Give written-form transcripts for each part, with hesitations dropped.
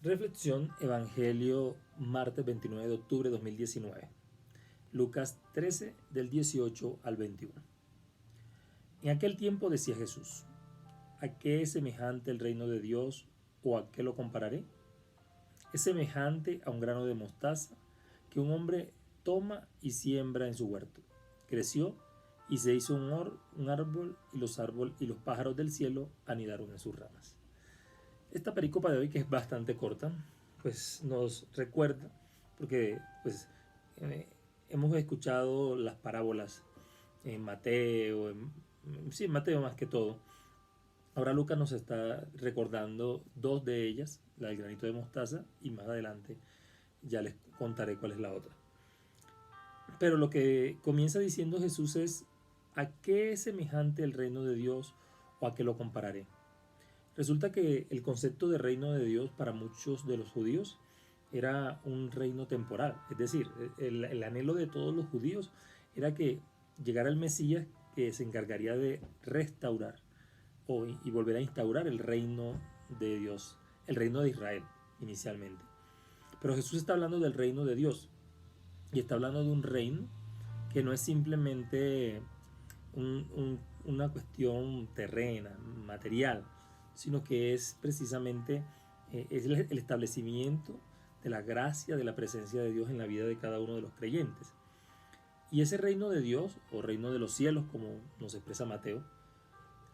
Reflexión, Evangelio, martes 29 de octubre de 2019. Lucas 13, del 18 al 21. En aquel tiempo decía Jesús: ¿a qué es semejante el reino de Dios, o a qué lo compararé? Es semejante a un grano de mostaza que un hombre toma y siembra en su huerto. Creció y se hizo un árbol, y los pájaros del cielo anidaron en sus ramas. Esta pericopa de hoy, que es bastante corta, pues nos recuerda, porque pues eh, hemos escuchado las parábolas en Mateo, sí, en Mateo más que todo. Ahora Lucas nos está recordando dos de ellas, la del granito de mostaza, y más adelante ya les contaré cuál es la otra. Pero lo que comienza diciendo Jesús es: ¿a qué es semejante el reino de Dios, o a qué lo compararé? Resulta que el concepto de reino de Dios para muchos de los judíos era un reino temporal. Es decir, el anhelo de todos los judíos era que llegara el Mesías, que se encargaría de restaurar y volver a instaurar el reino de Dios, el reino de Israel inicialmente. Pero Jesús está hablando del reino de Dios, y está hablando de un reino que no es simplemente una cuestión terrena, material, sino que es precisamente es el establecimiento de la gracia, de la presencia de Dios en la vida de cada uno de los creyentes. Y ese reino de Dios, o reino de los cielos, como nos expresa Mateo,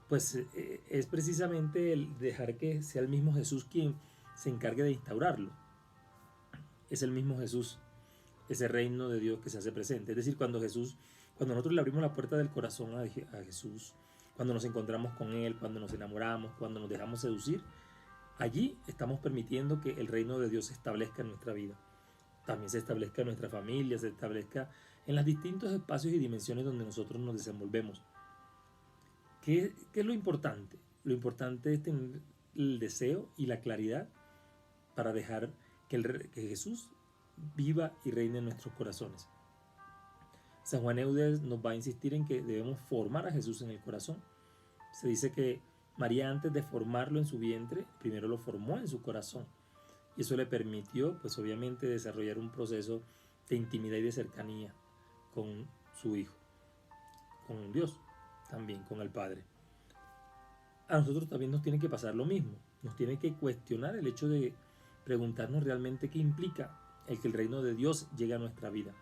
pues es precisamente el dejar que sea el mismo Jesús quien se encargue de instaurarlo. Es el mismo Jesús, ese reino de Dios que se hace presente. Es decir, cuando nosotros le abrimos la puerta del corazón a Jesús, cuando nos encontramos con Él, cuando nos enamoramos, cuando nos dejamos seducir, allí estamos permitiendo que el reino de Dios se establezca en nuestra vida. También se establezca en nuestra familia, se establezca en los distintos espacios y dimensiones donde nosotros nos desenvolvemos. ¿Qué es lo importante? Lo importante es tener el deseo y la claridad para dejar que Jesús viva y reine en nuestros corazones. San Juan Eudes nos va a insistir en que debemos formar a Jesús en el corazón. Se dice que María, antes de formarlo en su vientre, primero lo formó en su corazón, y eso le permitió, pues obviamente, desarrollar un proceso de intimidad y de cercanía con su Hijo, con Dios, también con el Padre. A nosotros también nos tiene que pasar lo mismo. Nos tiene que cuestionar el hecho de preguntarnos realmente qué implica el que el reino de Dios llegue a nuestra vida,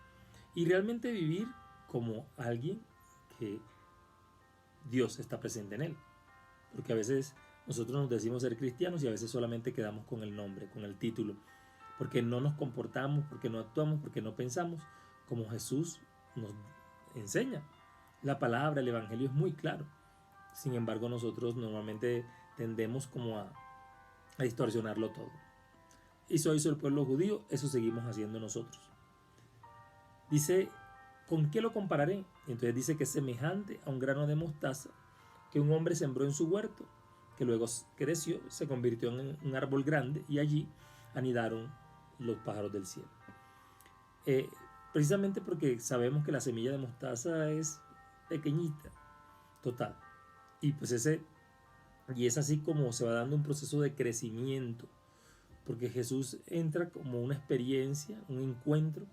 y realmente vivir como alguien que Dios está presente en él. Porque a veces nosotros nos decimos ser cristianos y a veces solamente quedamos con el nombre, con el título, porque no nos comportamos, porque no actuamos, porque no pensamos como Jesús nos enseña. La palabra, el Evangelio es muy claro. Sin embargo, nosotros normalmente tendemos como a distorsionarlo todo. Eso hizo el pueblo judío, eso seguimos haciendo nosotros. Dice: ¿con qué lo compararé? Entonces dice que es semejante a un grano de mostaza que un hombre sembró en su huerto, que luego creció, se convirtió en un árbol grande, y allí anidaron los pájaros del cielo. Eh, Precisamente porque sabemos que la semilla de mostaza es pequeñita, total. Y pues y es así como se va dando un proceso de crecimiento, porque Jesús entra como una experiencia, un encuentro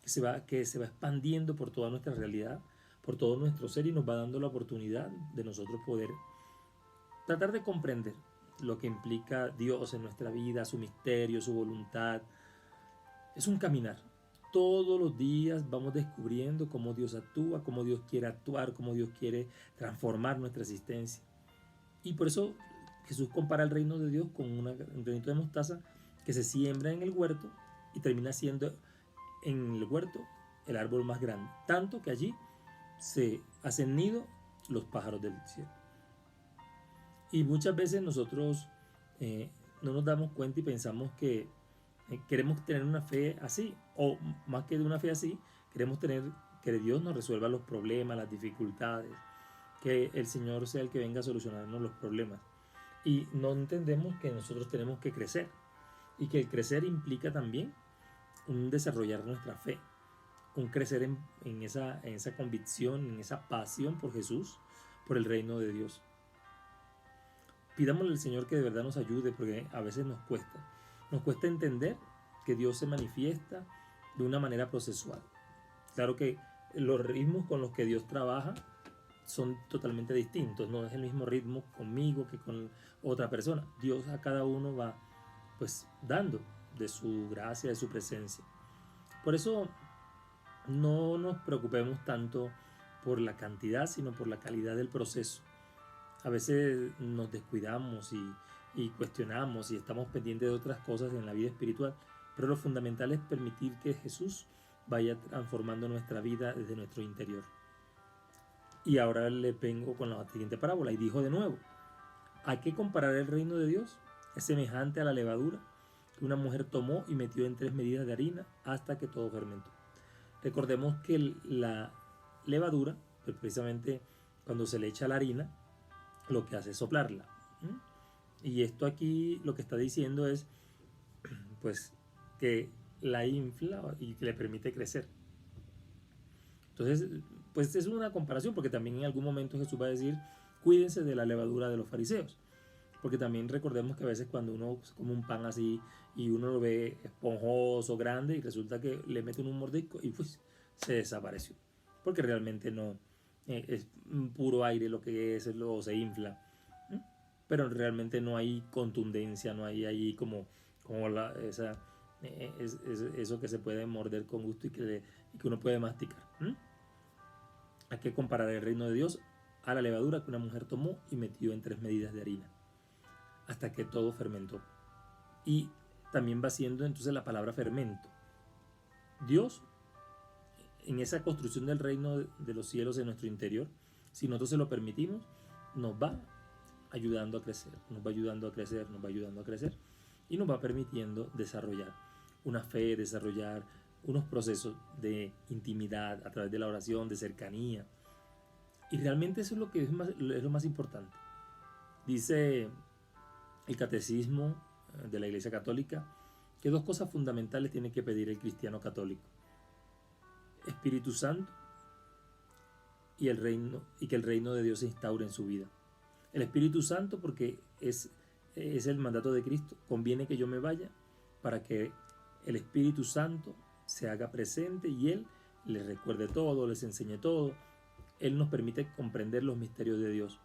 que se va expandiendo por toda nuestra realidad, por todo nuestro ser, y nos va dando la oportunidad de nosotros poder tratar de comprender lo que implica Dios en nuestra vida, su misterio, su voluntad. Es un caminar. Todos los días vamos descubriendo cómo Dios actúa, cómo Dios quiere actuar, cómo Dios quiere transformar nuestra existencia. Y por eso Jesús compara el reino de Dios con un granito de mostaza que se siembra en el huerto y termina siendo en el huerto el árbol más grande. Tanto que allí se hacen nido los pájaros del cielo. Y muchas veces nosotros no nos damos cuenta y pensamos que queremos tener una fe así, o más que de una fe así, queremos tener que Dios nos resuelva los problemas, las dificultades, que el Señor sea el que venga a solucionarnos los problemas. Y no entendemos que nosotros tenemos que crecer, y que el crecer implica también un desarrollar nuestra fe, un crecer en esa convicción, en esa pasión por Jesús, por el reino de Dios. Pidámosle al Señor que de verdad nos ayude, porque a veces nos cuesta. Nos cuesta entender que Dios se manifiesta de una manera procesual. Claro que los ritmos con los que Dios trabaja son totalmente distintos, no es el mismo ritmo conmigo que con otra persona. Dios a cada uno va pues dando de su gracia, de su presencia. Por eso no nos preocupemos tanto por la cantidad, sino por la calidad del proceso. A veces nos descuidamos y cuestionamos y estamos pendientes de otras cosas en la vida espiritual, pero lo fundamental es permitir que Jesús vaya transformando nuestra vida desde nuestro interior. Y ahora le vengo con la siguiente parábola y dijo de nuevo: ¿a qué comparar el reino de Dios? Es semejante a la levadura que una mujer tomó y metió en 3 medidas de harina hasta que todo fermentó. Recordemos que la levadura, pues precisamente cuando se le echa la harina, lo que hace es soplarla. Y esto aquí lo que está diciendo es pues que la infla y que le permite crecer. Entonces, pues es una comparación, porque también en algún momento Jesús va a decir: cuídense de la levadura de los fariseos. Porque también recordemos que a veces cuando uno come un pan así y uno lo ve esponjoso, grande, y resulta que le meten un mordisco y pues se desapareció. Porque realmente no es puro aire lo que es, o se infla. Pero realmente no hay contundencia, no hay ahí como eso que se puede morder con gusto y que uno puede masticar. Hay que comparar el reino de Dios a la levadura que una mujer tomó y metió en 3 medidas de harina hasta que todo fermentó. Y también va siendo entonces la palabra fermento. Dios, en esa construcción del reino de los cielos en nuestro interior, si nosotros se lo permitimos, nos va ayudando a crecer, nos va ayudando a crecer, nos va ayudando a crecer, y nos va permitiendo desarrollar una fe, desarrollar unos procesos de intimidad a través de la oración, de cercanía. Y realmente eso es lo que es lo más importante. Dice el catecismo de la Iglesia Católica que 2 cosas fundamentales tiene que pedir el cristiano católico: Espíritu Santo y que el reino de Dios se instaure en su vida. El Espíritu Santo porque es el mandato de Cristo: conviene que yo me vaya para que el Espíritu Santo se haga presente y Él les recuerde todo, les enseñe todo. Él nos permite comprender los misterios de Dios.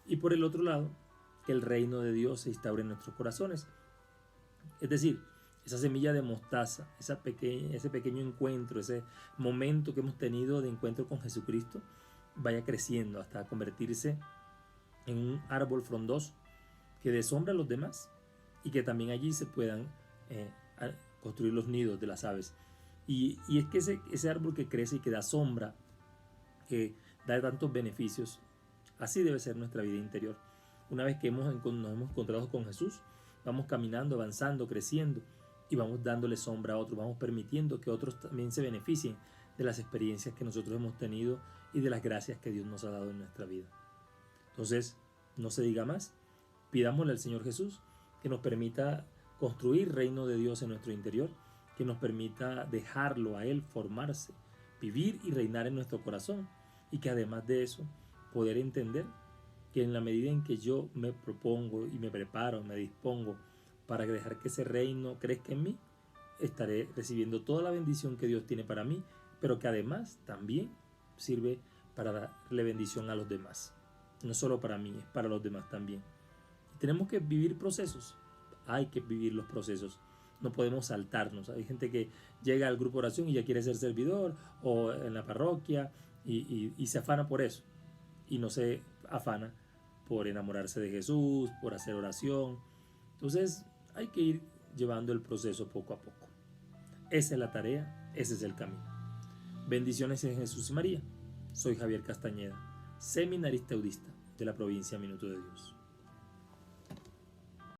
Y por el otro lado, que el reino de Dios se instaure en nuestros corazones. Es decir, esa semilla de mostaza, ese pequeño encuentro, ese momento que hemos tenido de encuentro con Jesucristo, vaya creciendo hasta convertirse en un árbol frondoso que dé sombra a los demás y que también allí se puedan construir los nidos de las aves. Y es que ese árbol que crece y que da sombra, que da tantos beneficios, así debe ser nuestra vida interior. Una vez que nos hemos encontrado con Jesús, vamos caminando, avanzando, creciendo y vamos dándole sombra a otros, vamos permitiendo que otros también se beneficien de las experiencias que nosotros hemos tenido y de las gracias que Dios nos ha dado en nuestra vida. Entonces, no se diga más, pidámosle al Señor Jesús que nos permita construir reino de Dios en nuestro interior, que nos permita dejarlo a Él formarse, vivir y reinar en nuestro corazón, y que además de eso, poder entender que en la medida en que yo me propongo y me preparo, me dispongo para dejar que ese reino crezca en mí, estaré recibiendo toda la bendición que Dios tiene para mí, pero que además también sirve para darle bendición a los demás. No solo para mí, es para los demás también. Y tenemos que vivir procesos, hay que vivir los procesos. No podemos saltarnos. Hay gente que llega al grupo de oración y ya quiere ser servidor, o en la parroquia, y se afana por eso. Y no se afana por enamorarse de Jesús, por hacer oración. Entonces hay que ir llevando el proceso poco a poco. Esa es la tarea, ese es el camino. Bendiciones en Jesús y María. Soy Javier Castañeda, seminarista eudista de la provincia Minuto de Dios.